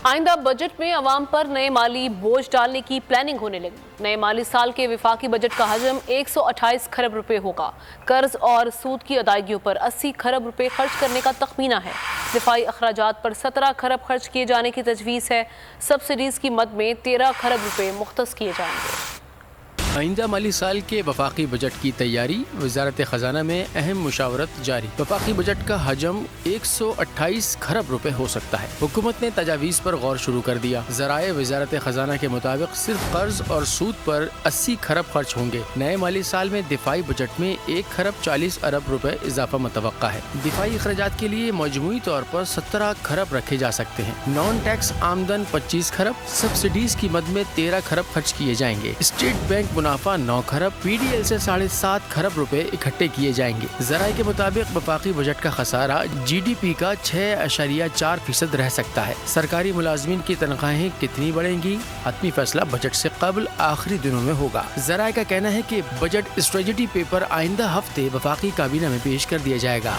آئندہ بجٹ میں عوام پر نئے مالی بوجھ ڈالنے کی پلاننگ ہونے لگی۔ نئے مالی سال کے وفاقی بجٹ کا حجم 128 کھرب روپے ہوگا۔ قرض اور سود کی ادائیگیوں پر 80 کھرب روپے خرچ کرنے کا تخمینہ ہے۔ دفاعی اخراجات پر 17 کھرب خرچ کیے جانے کی تجویز ہے۔ سبسڈیز کی مد میں 13 کھرب روپے مختص کیے جائیں گے۔ آئندہ مالی سال کے وفاقی بجٹ کی تیاری، وزارت خزانہ میں اہم مشاورت جاری۔ وفاقی بجٹ کا حجم 128 کھرب روپے ہو سکتا ہے۔ حکومت نے تجاویز پر غور شروع کر دیا۔ ذرائع وزارت خزانہ کے مطابق صرف قرض اور سود پر 80 کھرب خرچ ہوں گے۔ نئے مالی سال میں دفاعی بجٹ میں 1 کھرب 40 ارب روپے اضافہ متوقع ہے۔ دفاعی اخراجات کے لیے مجموعی طور پر 17 کھرب رکھے جا سکتے ہیں۔ نان ٹیکس آمدن 25 کھرب، سبسڈیز کی مد میں 13 کھرب خرچ کیے جائیں گے۔ اسٹیٹ بینک منافع 9 کھرب، پی ڈی ایل سے 7.5 کھرب روپے اکٹھے کیے جائیں گے۔ ذرائع کے مطابق وفاقی بجٹ کا خسارہ جی ڈی پی کا 6.4% رہ سکتا ہے۔ سرکاری ملازمین کی تنخواہیں کتنی بڑھیں گی؟ حتمی فیصلہ بجٹ سے قبل آخری دنوں میں ہوگا۔ ذرائع کا کہنا ہے کہ بجٹ اسٹریٹجی پیپر آئندہ ہفتے وفاقی کابینہ میں پیش کر دیا جائے گا۔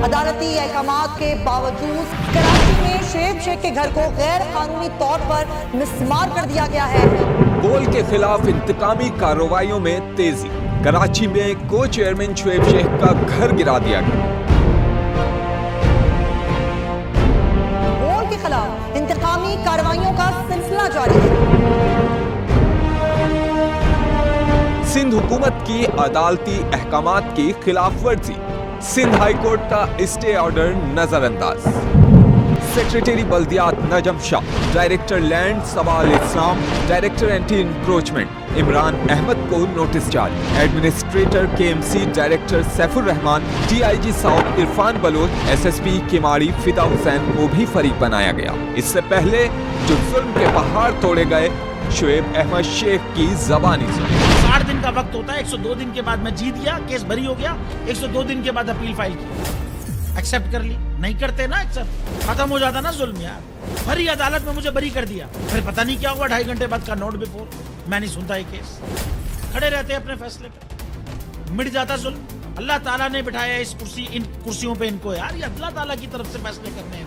عدالتی احکامات کے باوجود کراچی میں شعیب شیخ کے گھر کو غیر قانونی طور پر مسمار کر دیا گیا ہے۔ بول کے خلاف انتقامی کارروائیوں میں تیزی، کراچی میں کو چیئرمین شعیب شیخ کا گھر گرا دیا گیا۔ بول کے خلاف انتقامی کارروائیوں کا سلسلہ جاری ہے۔ سندھ حکومت کی عدالتی احکامات کی خلاف ورزی، سندھ ہائی کورٹ کا اسٹے آرڈر نظر انداز۔ سیکریٹری بلدیات نجم شاہ، ڈائریکٹر لینڈ سوال اسلام، director anti encroachment Imran Ahmed کو نوٹس جاری۔ Administrator K M C director Saif ur-Rahman, D I G south Irfan Baloch, S S P Keamari Fida Hussain کو بھی فریق بنایا گیا۔ اس سے پہلے جو ظلم کے پہاڑ توڑے گئے، شعیب احمد شیخ کی زبانی سنی۔ 60 دن کا وقت ہوتا ہے، 102 دن کے بعد میں جیت گیا، کیس بری ہو گیا، 102 دن کے بعد اپیل فائل کی، ایکسپٹ کر لی۔ نہیں کرتے نا ایکسپٹ، ختم ہو جاتا نا ظلم یار۔ بھری عدالت میں مجھے بری کر دیا، پھر پتہ نہیں کیا ہوا، 2.5 گھنٹے بعد کا نوٹ بیفور، میں نہیں سنتا یہ کیس۔ کھڑے رہتے اپنے فیصلے پہ، مٹ جاتا ظلم۔ اللہ تعالیٰ نے بٹھایا اس کرسی، ان کرسیوں پہ ان کو یار، یہ اللہ تعالیٰ کی طرف سے فیصلے کرنے ہیں،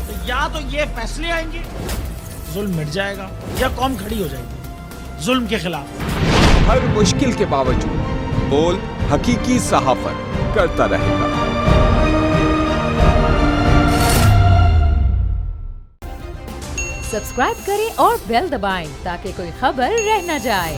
تو یا تو یہ فیصلے آئیں گے، ظلم مٹ جائے گا، یا قوم کھڑی ہو جائے گی ظلم کے خلاف۔ ہر مشکل کے باوجود بول حقیقی صحافت کرتا رہے گا۔ سبسکرائب کریں اور بیل دبائیں تاکہ کوئی خبر رہ نہ جائے۔